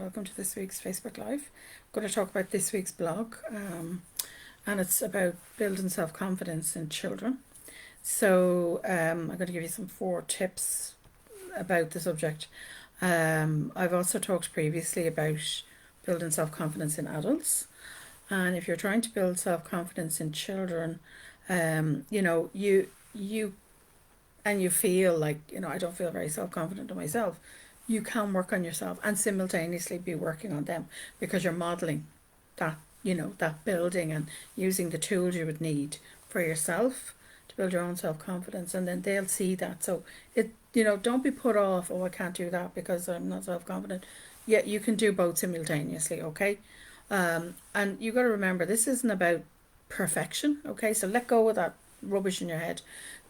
welcome to this week's Facebook Live. I'm going to talk about this week's blog, and it's about building self-confidence in children. So I'm going to give you some 4 tips about the subject. I've also talked previously about building self-confidence in adults, and if you're trying to build self-confidence in children, you feel like, I don't feel very self-confident in myself. You can work on yourself and simultaneously be working on them, because you're modeling that, that building and using the tools you would need for yourself to build your own self-confidence, and then they'll see that. So don't be put off, oh, I can't do that because I'm not self-confident. Yeah, you can do both simultaneously, okay? And you got to remember, this isn't about perfection, okay? So let go of that rubbish in your head.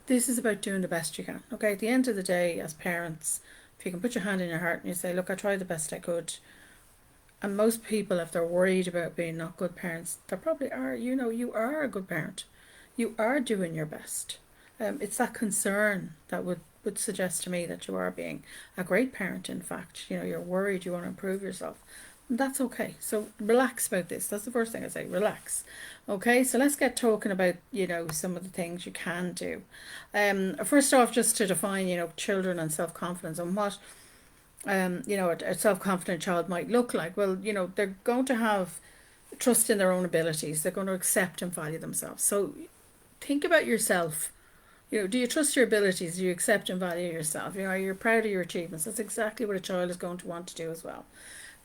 This is about doing the best you can, okay? At the end of the day, as parents, if you can put your hand in your heart and you say, look, I tried the best I could. And most people, if they're worried about being not good parents, they probably are. You are a good parent. You are doing your best. It's that concern that would suggest to me that you are being a great parent, in fact. You're worried, you want to improve yourself. That's okay. So relax about this. That's the first thing I say, relax. Okay, so let's get talking about, some of the things you can do. First off, just to define, children and self-confidence and what, a self-confident child might look like. Well, they're going to have trust in their own abilities. They're going to accept and value themselves. So think about yourself. Do you trust your abilities? Do you accept and value yourself? Are you proud of your achievements? That's exactly what a child is going to want to do as well.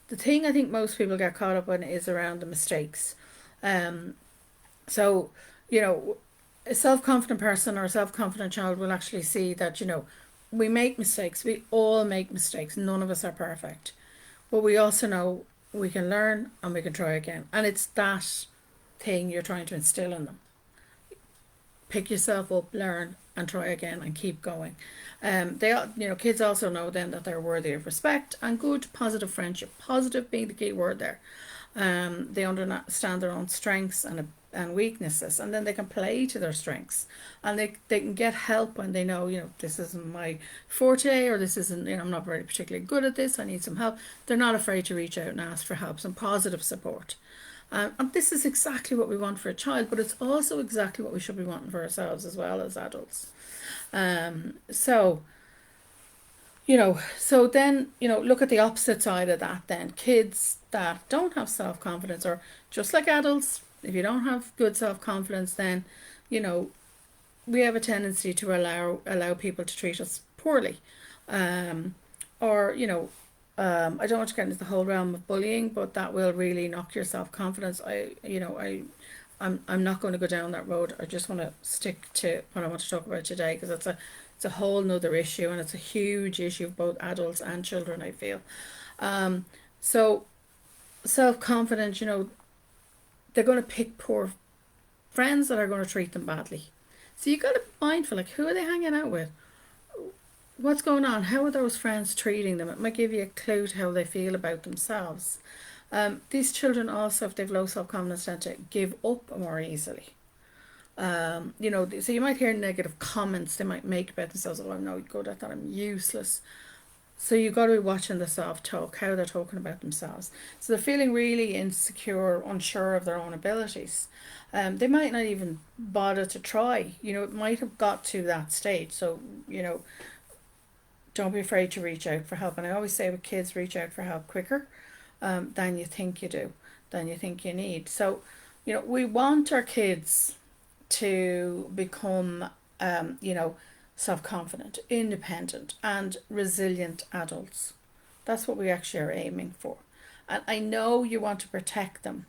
The thing I think most people get caught up in is around the mistakes. So, a self-confident person or a self-confident child will actually see that, we make mistakes. We all make mistakes. None of us are perfect. But we also know we can learn and we can try again. And it's that thing you're trying to instill in them. Pick yourself up, learn, and try again, and keep going. Kids also know then that they're worthy of respect and good, positive friendship. Positive being the key word there. They understand their own strengths and weaknesses, and then they can play to their strengths, and they can get help when they know, this isn't my forte, or this isn't, I'm not very particularly good at this, I need some help. They're not afraid to reach out and ask for help, some positive support. And this is exactly what we want for a child, but it's also exactly what we should be wanting for ourselves as well as adults. So then, look at the opposite side of that then. Kids that don't have self-confidence, or just like adults, if you don't have good self-confidence, then, we have a tendency to allow people to treat us poorly. I don't want to get into the whole realm of bullying, but that will really knock your self-confidence. I'm not going to go down that road. I just want to stick to what I want to talk about today, because it's a whole nother issue, and it's a huge issue of both adults and children, I feel. So self-confidence, they're going to pick poor friends that are going to treat them badly. So you got to be mindful, like, who are they hanging out with? What's going on? How are those friends treating them? It might give you a clue to how they feel about themselves. These children also, if they've low self-confidence, tend to give up more easily. So you might hear negative comments they might make about themselves. Oh, I'm no good at that, I'm useless. So you've got to be watching the self-talk, how they're talking about themselves. So they're feeling really insecure, unsure of their own abilities. They might not even bother to try. It might have got to that stage. So, don't be afraid to reach out for help. And I always say with kids, reach out for help quicker than you think you do, than you think you need. So, we want our kids to become, self-confident, independent, and resilient adults. That's what we actually are aiming for. And I know you want to protect them,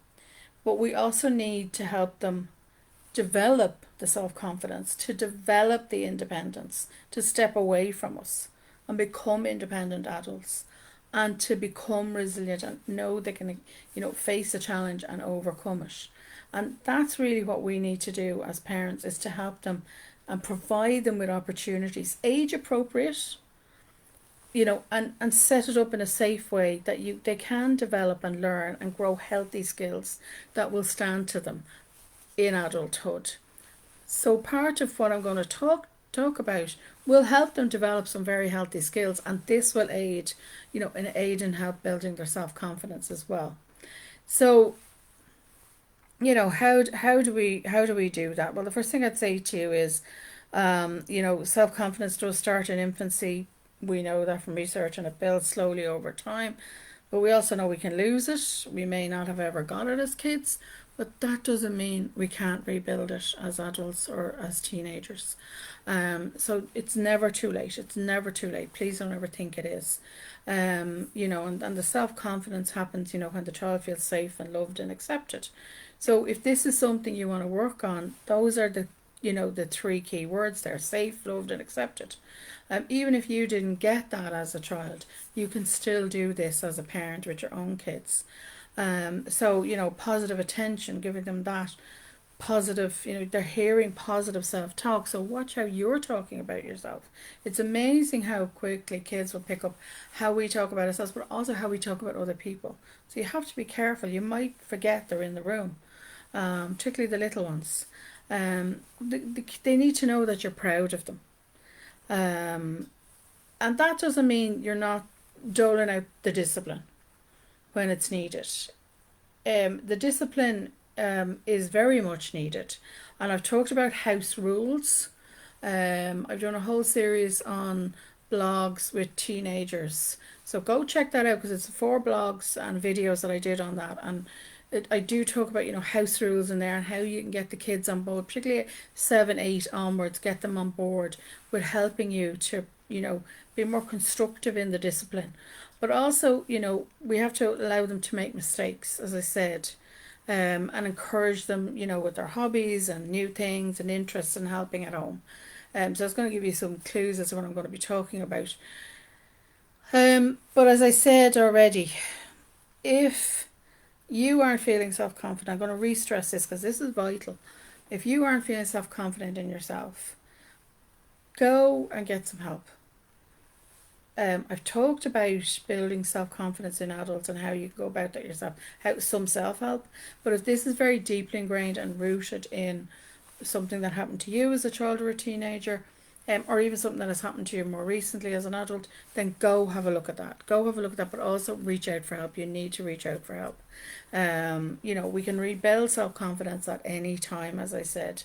but we also need to help them develop the self-confidence, to develop the independence, to step away from us and become independent adults, and to become resilient and know they can, face a challenge and overcome it. And that's really what we need to do as parents, is to help them and provide them with opportunities, age appropriate, and set it up in a safe way that they can develop and learn and grow healthy skills that will stand to them in adulthood. So part of what I'm going to talk talk about will help them develop some very healthy skills, and this will aid, in help building their self-confidence as well. So, how do we do that? Well, the first thing I'd say to you is, self-confidence does start in infancy. We know that from research, and it builds slowly over time. But we also know we can lose it. We may not have ever got it as kids, but that doesn't mean we can't rebuild it as adults or as teenagers. So it's never too late. It's never too late. Please don't ever think it is. And the self-confidence happens, when the child feels safe and loved and accepted. So if this is something you want to work on, those are the three key words there: safe, loved, and accepted. Even if you didn't get that as a child, you can still do this as a parent with your own kids. So positive attention, giving them that positive, they're hearing positive self-talk. So watch how you're talking about yourself. It's amazing how quickly kids will pick up how we talk about ourselves, but also how we talk about other people. So you have to be careful. You might forget they're in the room, particularly the little ones. They need to know that you're proud of them. And that doesn't mean you're not doling out the discipline when it's needed. The discipline is very much needed. And I've talked about house rules. I've done a whole series on blogs with teenagers. So go check that out, because it's 4 blogs and videos that I did on that. And I do talk about, house rules in there, and how you can get the kids on board, particularly 7, 8 onwards, get them on board with helping you to, be more constructive in the discipline. But also, we have to allow them to make mistakes, as I said, and encourage them, with their hobbies and new things and interests and helping at home. So I was going to give you some clues as to what I'm going to be talking about. But as I said already, if you aren't feeling self-confident, I'm going to re-stress this because this is vital. If you aren't feeling self-confident in yourself, go and get some help. I've talked about building self-confidence in adults and how you go about that yourself, how some self-help. But if this is very deeply ingrained and rooted in something that happened to you as a child or a teenager, or even something that has happened to you more recently as an adult, then go have a look at that. Go have a look at that, but also reach out for help. You need to reach out for help. We can rebuild self-confidence at any time, as I said.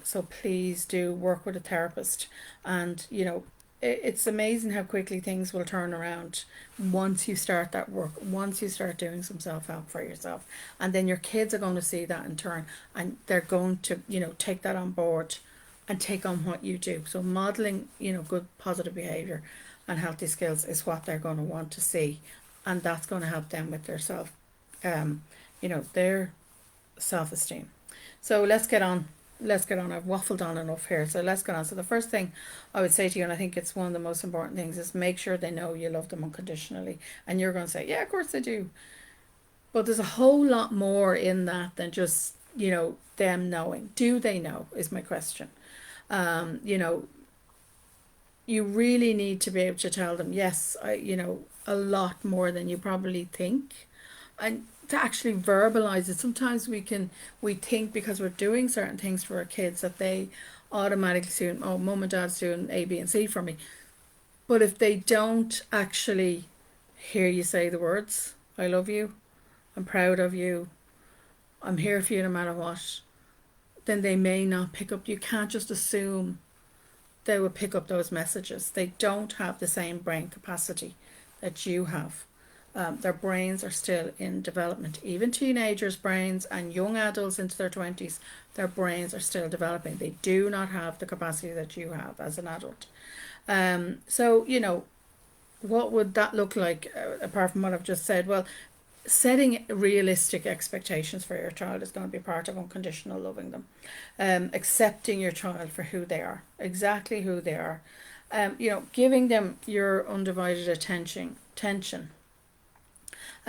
So please do work with a therapist. And, it's amazing how quickly things will turn around once you start that work, once you start doing some self-help for yourself. And then your kids are going to see that in turn, and they're going to, take that on board and take on what you do. So modeling, good positive behavior and healthy skills is what they're going to want to see, and that's going to help them with their their self-esteem. So let's get on. I've waffled on enough here, so let's get on. So the first thing I would say to you, and I think it's one of the most important things, is make sure they know you love them unconditionally. And you're going to say, yeah, of course I do. But there's a whole lot more in that than just, them knowing. Do they know, is my question. You really need to be able to tell them, yes, a lot more than you probably think. And to actually verbalize it. Sometimes we think because we're doing certain things for our kids that they automatically assume, oh, mum and dad's doing A, B, and C for me. But if they don't actually hear you say the words, I love you, I'm proud of you, I'm here for you no matter what, then they may not pick up. You can't just assume they will pick up those messages. They don't have the same brain capacity that you have. Their brains are still in development. Even teenagers' brains and young adults into their 20s, their brains are still developing. They do not have the capacity that you have as an adult. So, what would that look like apart from what I've just said? Well, setting realistic expectations for your child is going to be part of unconditional loving them. Accepting your child for who they are, exactly who they are. Giving them your undivided attention.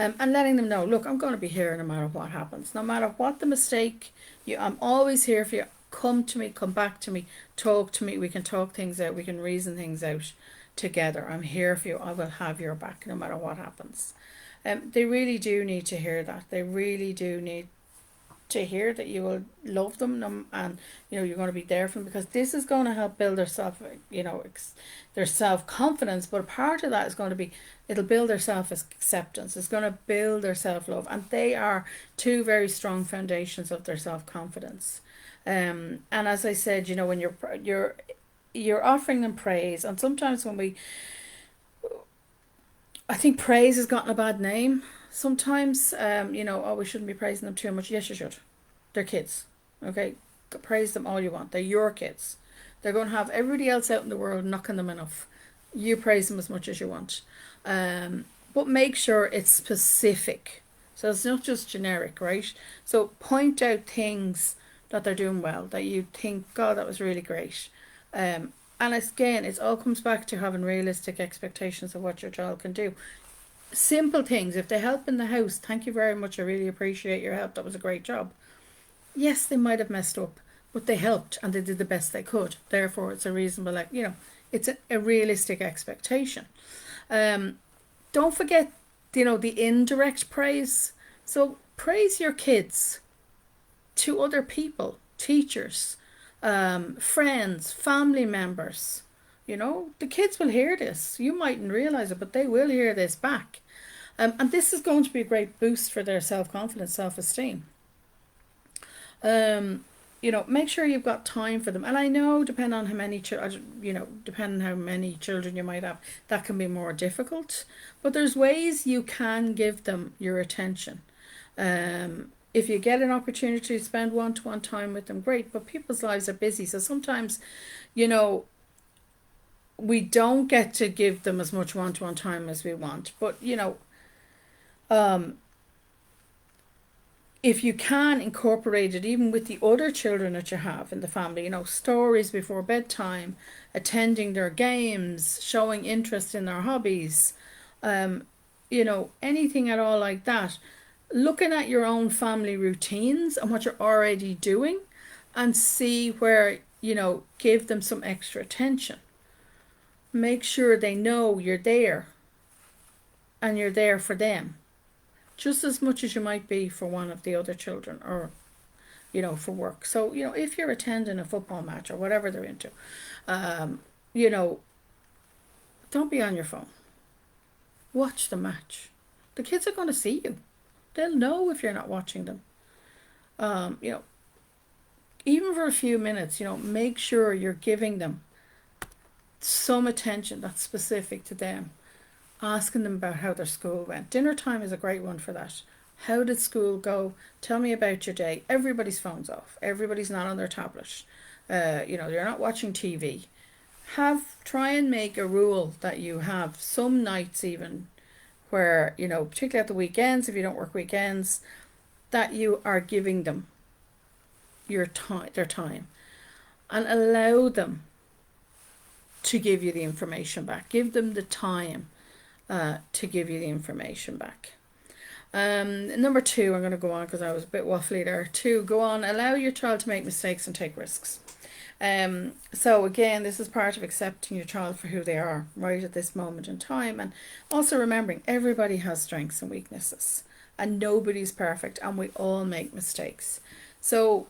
And letting them know, look, I'm going to be here no matter what happens, no matter what the mistake. I'm always here for you. Come to me, come back to me, talk to me. We can talk things out. We can reason things out together. I'm here for you. I will have your back no matter what happens. They really do need to hear that. They really do need to hear that you will love them, and you're going to be there for them, because this is going to help build their self, their self confidence. But part of that is going to be, it'll build their self acceptance. It's going to build their self love, and they are two very strong foundations of their self confidence. And as I said, when you're offering them praise, and sometimes I think praise has gotten a bad name. Sometimes, oh, we shouldn't be praising them too much. Yes, you should. They're kids. Okay? Praise them all you want. They're your kids. They're going to have everybody else out in the world knocking them enough. You praise them as much as you want. But make sure it's specific. So it's not just generic, right? So point out things that they're doing well, that you think, God, that was really great. And again, it all comes back to having realistic expectations of what your child can do. Simple things. If they help in the house, thank you very much. I really appreciate your help. That was a great job. Yes, they might have messed up, but they helped and they did the best they could. Therefore, it's a reasonable, it's a realistic expectation. Don't forget, the indirect praise. So praise your kids to other people, teachers, friends, family members. The kids will hear this. You mightn't realize it, but they will hear this back. And this is going to be a great boost for their self-confidence, self-esteem. Make sure you've got time for them. And I know, depending on how many children you might have, that can be more difficult. But there's ways you can give them your attention. If you get an opportunity to spend one-to-one time with them, great. But people's lives are busy, so sometimes, we don't get to give them as much one-to-one time as we want. But if you can incorporate it even with the other children that you have in the family, stories before bedtime, attending their games, showing interest in their hobbies, anything at all like that, looking at your own family routines and what you're already doing, and see where, give them some extra attention. Make sure they know you're there and you're there for them just as much as you might be for one of the other children, or for work. So if you're attending a football match or whatever they're into, don't be on your phone. Watch the match. The kids are going to see you. They'll know if you're not watching them. Even for a few minutes, make sure you're giving them some attention that's specific to them, asking them about how their school went. Dinner time is a great one for that. How did school go? Tell me about your day. Everybody's phone's off. Everybody's not on their tablet. You're not watching TV. Try and make a rule that you have some nights even where, particularly at the weekends, if you don't work weekends, that you are giving them their time, and allow them to give you the information back. Give them the time to give you the information back. Number 2, I'm going to go on because I was a bit waffly there. 2, go on, allow your child to make mistakes and take risks. So again, this is part of accepting your child for who they are right at this moment in time, and also remembering everybody has strengths and weaknesses, and nobody's perfect, and we all make mistakes. So,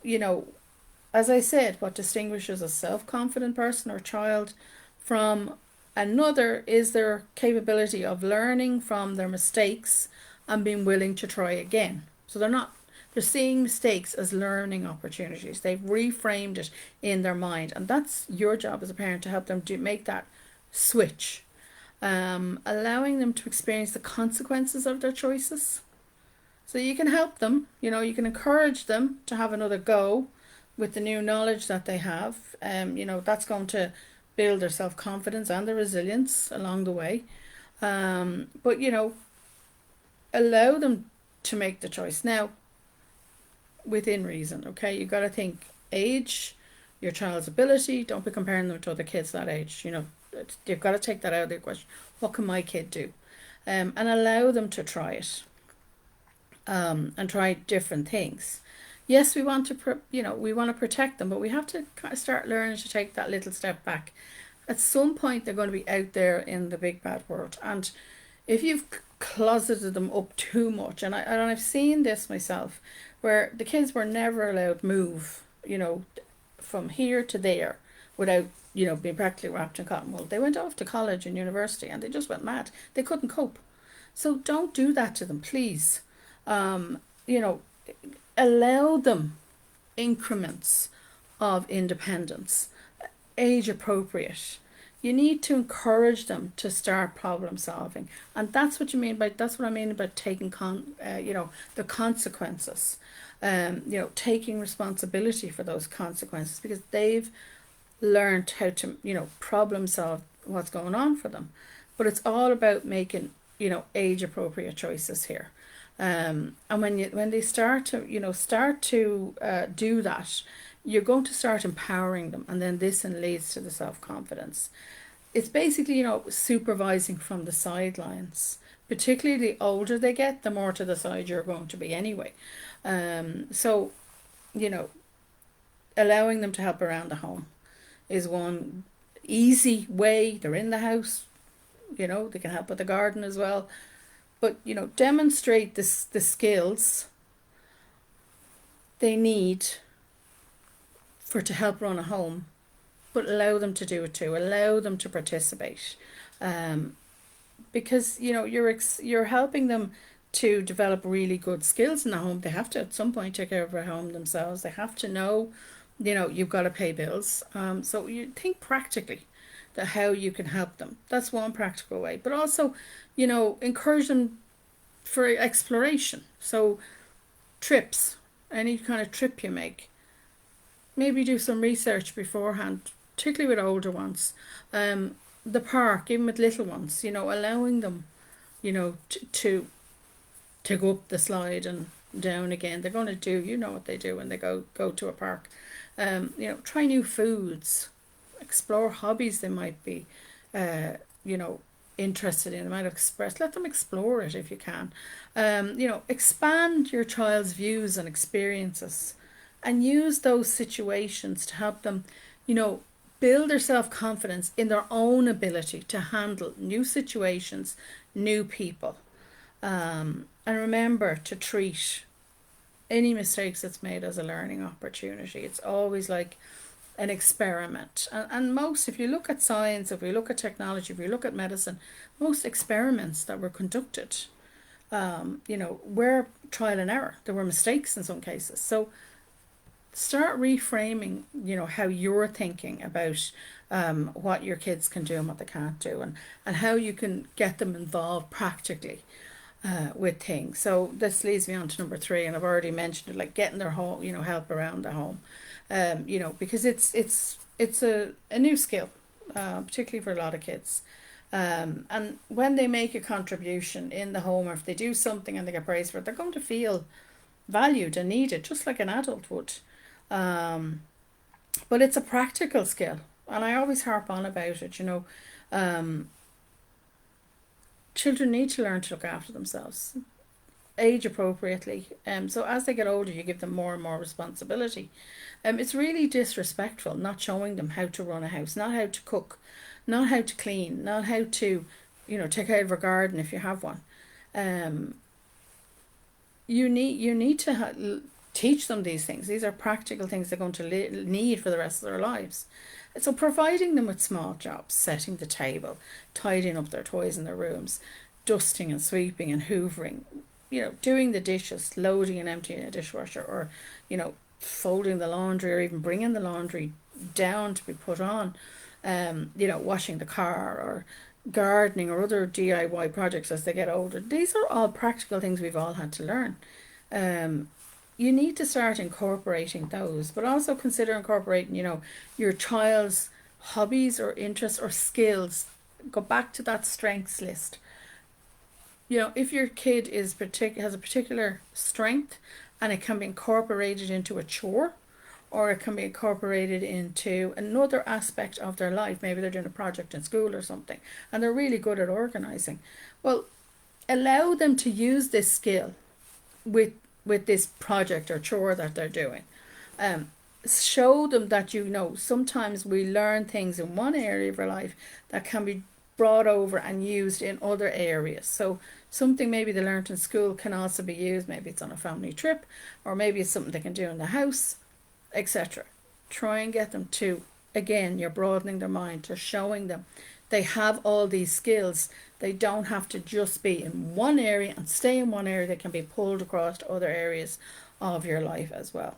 as I said, what distinguishes a self-confident person or child from another is their capability of learning from their mistakes and being willing to try again. So they're seeing mistakes as learning opportunities. They've reframed it in their mind, and that's your job as a parent, to help them make that switch. Allowing them to experience the consequences of their choices. So you can help them, you can encourage them to have another go with the new knowledge that they have. That's going to build their self-confidence and their resilience along the way. But allow them to make the choice. Now, within reason, okay? You've got to think age, your child's ability. Don't be comparing them to other kids that age. You've got to take that out of the equation. What can my kid do? And allow them to try it. And try different things. Yes, we want to protect them, but we have to kind of start learning to take that little step back. At some point, they're going to be out there in the big bad world, and If you've closeted them up too much, and I've seen this myself, where the kids were never allowed move, from here to there without, being practically wrapped in cotton wool. They went off to college and university and they just went mad. They couldn't cope. So don't do that to them, please. Um, you know, Allow them increments of independence, age appropriate. You need to encourage them to start problem solving, and that's what I mean about taking the consequences. Taking responsibility for those consequences, because they've learned how to problem solve what's going on for them. But it's all about making age appropriate choices here. And when they start to do that, you're going to start empowering them, and then this and leads to the self confidence. It's basically supervising from the sidelines. Particularly the older they get, the more to the side you're going to be anyway. So you know allowing them to help around the home is one easy way. They're in the house, they can help with the garden as well. But demonstrate the skills they need to help run a home, but allow them to do it too. Allow them to participate, because you're helping them to develop really good skills in the home. They have to at some point take care of their home themselves. They have to know, you've got to pay bills. So you think practically that how you can help them. That's one practical way. But also, encourage them for exploration. So trips, any kind of trip you make, maybe do some research beforehand, particularly with older ones. The park, even with little ones, allowing them, to go up the slide and down again. They're going to do, what they do when they go to a park. Try new foods, explore hobbies they might be, interested in, they might have expressed. Let them explore it if you can. Expand your child's views and experiences, and use those situations to help them, build their self confidence in their own ability to handle new situations, new people. And remember to treat any mistakes that's made as a learning opportunity. It's always like an experiment. And most, if you look at science, if we look at technology, if we look at medicine, most experiments that were conducted, were trial and error. There were mistakes in some cases. So start reframing, how you're thinking about what your kids can do and what they can't do, and how you can get them involved practically with things. So this leads me on to number 3, and I've already mentioned it, like getting their home, help around the home, because it's a new skill, particularly for a lot of kids. And when they make a contribution in the home, or if they do something and they get praised for it, they're going to feel valued and needed, just like an adult would. But it's a practical skill, and I always harp on about it. Children need to learn to look after themselves, age appropriately. So as they get older, you give them more and more responsibility. It's really disrespectful not showing them how to run a house, not how to cook, not how to clean, not how to, take care of a garden if you have one. You need to teach them these things. These are practical things they're going to need for the rest of their lives. So providing them with small jobs, setting the table, tidying up their toys in their rooms, dusting and sweeping and hoovering, doing the dishes, loading and emptying a dishwasher, or, folding the laundry, or even bringing the laundry down to be put on, washing the car, or gardening, or other DIY projects as they get older. These are all practical things we've all had to learn. You need to start incorporating those, but also consider incorporating, your child's hobbies or interests or skills. Go back to that strengths list. If your kid has a particular strength, and it can be incorporated into a chore, or it can be incorporated into another aspect of their life. Maybe they're doing a project in school or something, and they're really good at organising. Well, allow them to use this skill with this project or chore that they're doing. Show them that sometimes we learn things in one area of our life that can be brought over and used in other areas. So something maybe they learned in school can also be used, maybe it's on a family trip, or maybe it's something they can do in the house, etc. Try and get them to, again, you're broadening their mind, you're showing them they have all these skills. They don't have to just be in one area and stay in one area. They can be pulled across to other areas of your life as well.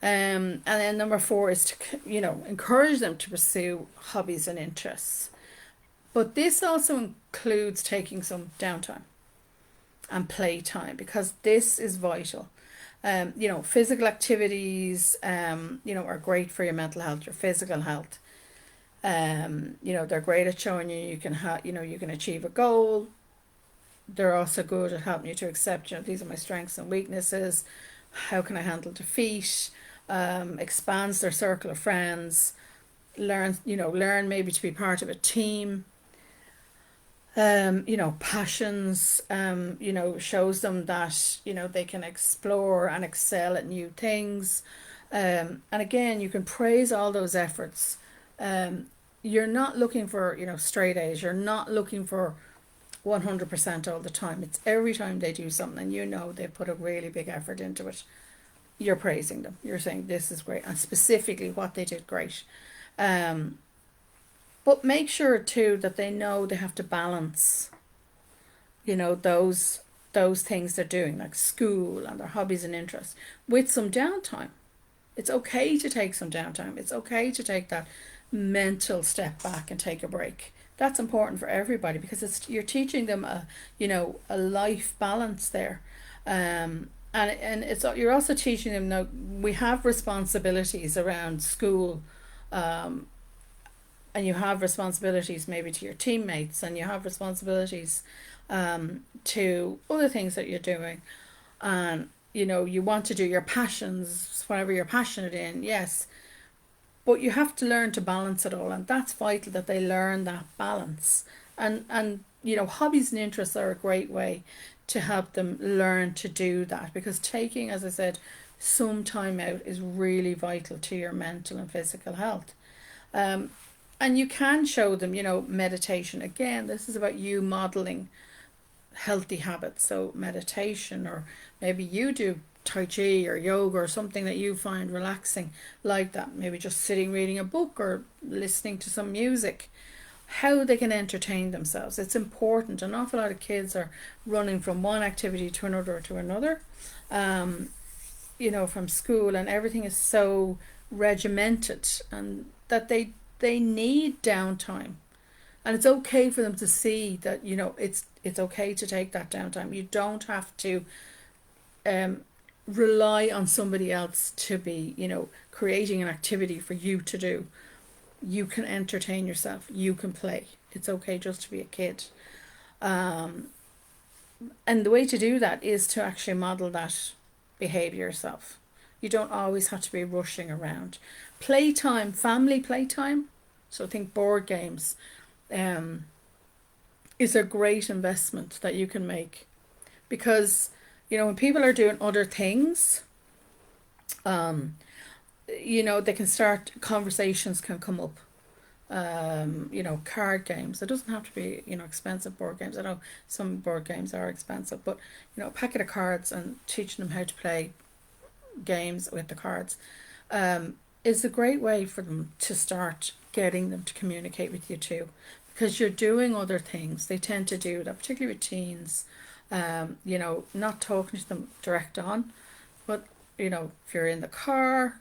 And then number 4 is to, encourage them to pursue hobbies and interests. But this also includes taking some downtime and playtime, because this is vital. Physical activities, are great for your mental health, your physical health. They're great at showing you can you can achieve a goal. They're also good at helping you to accept, these are my strengths and weaknesses. How can I handle defeat? Expands their circle of friends. Learn maybe to be part of a team. Passions, shows them that, they can explore and excel at new things. And again, you can praise all those efforts. You're not looking for, straight A's. You're not looking for 100% all the time. It's every time they do something and they put a really big effort into it. You're praising them. You're saying this is great, and specifically what they did great. But make sure too that they know they have to balance, those things they're doing, like school and their hobbies and interests, with some downtime. It's okay to take some downtime. It's okay to take that mental step back and take a break. That's important for everybody, because you're teaching them a life balance there. And you're also teaching them, now we have responsibilities around school, and you have responsibilities maybe to your teammates, and you have responsibilities to other things that you're doing, and you want to do your passions, whatever you're passionate in, yes, but you have to learn to balance it all, and that's vital that they learn that balance. And hobbies and interests are a great way to help them learn to do that, because taking, as I said, some time out is really vital to your mental and physical health. And you can show them, meditation. Again, this is about you modeling healthy habits. So meditation, or maybe you do Tai Chi or yoga or something that you find relaxing like that. Maybe just sitting reading a book or listening to some music. How they can entertain themselves. It's important. An awful lot of kids are running from one activity to another, from school, and everything is so regimented, and that they need downtime. And it's okay for them to see that, it's okay to take that downtime. You don't have to rely on somebody else to be, creating an activity for you to do. You can entertain yourself. You can play. It's okay just to be a kid. And the way to do that is to actually model that behavior yourself. You don't always have to be rushing around. Playtime, family playtime. So think board games. Is a great investment that you can make, because when people are doing other things, they can start, conversations can come up. Card games. It doesn't have to be, expensive board games. I know some board games are expensive, but, a packet of cards and teaching them how to play games with the cards is a great way for them to start getting them to communicate with you too. Because you're doing other things. They tend to do that, particularly with teens. Not talking to them direct on, but, if you're in the car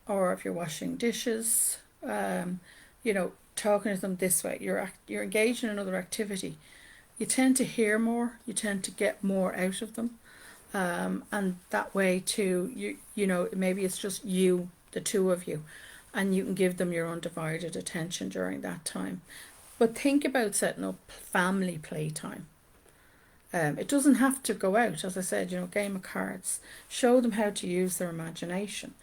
or if you're washing dishes, talking to them this way, you're engaged in another activity. You tend to hear more, you tend to get more out of them. And that way too, maybe it's just you, the two of you, and you can give them your undivided attention during that time. But think about setting up family playtime. It doesn't have to go out, as I said, game of cards. Show them how to use their imagination.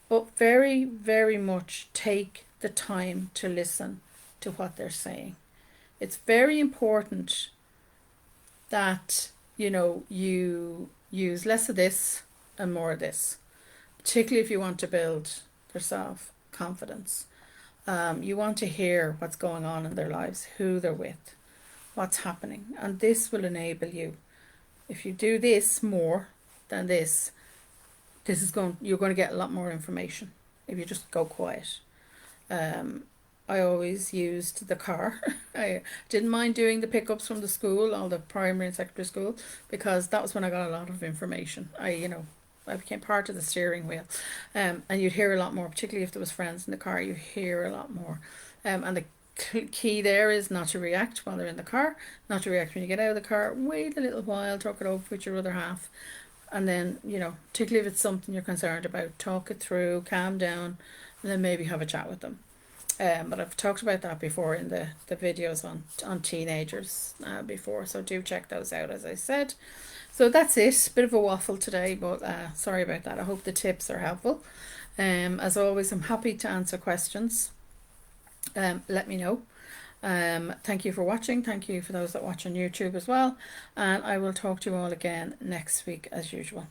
But very, very much take the time to listen to what they're saying. It's very important that, you use less of this and more of this, particularly if you want to build their self-confidence. You want to hear what's going on in their lives, who they're with, what's happening, and this will enable you. If you do this more than you're going to get a lot more information if you just go quiet. I always used the car. I didn't mind doing the pickups from the school, all the primary and secondary school, because that was when I got a lot of information. I became part of the steering wheel, and you'd hear a lot more, particularly if there was friends in the car. You hear a lot more, and the key there is not to react while they're in the car, not to react when you get out of the car. Wait a little while, talk it over with your other half, and then particularly if it's something you're concerned about, talk it through, calm down, and then maybe have a chat with them. But I've talked about that before in the videos on teenagers before, so do check those out, as I said. So that's it. Bit of a waffle today, but sorry about that. I hope the tips are helpful. As always, I'm happy to answer questions. Let me know. Thank you for watching. Thank you for those that watch on YouTube as well. And I will talk to you all again next week as usual.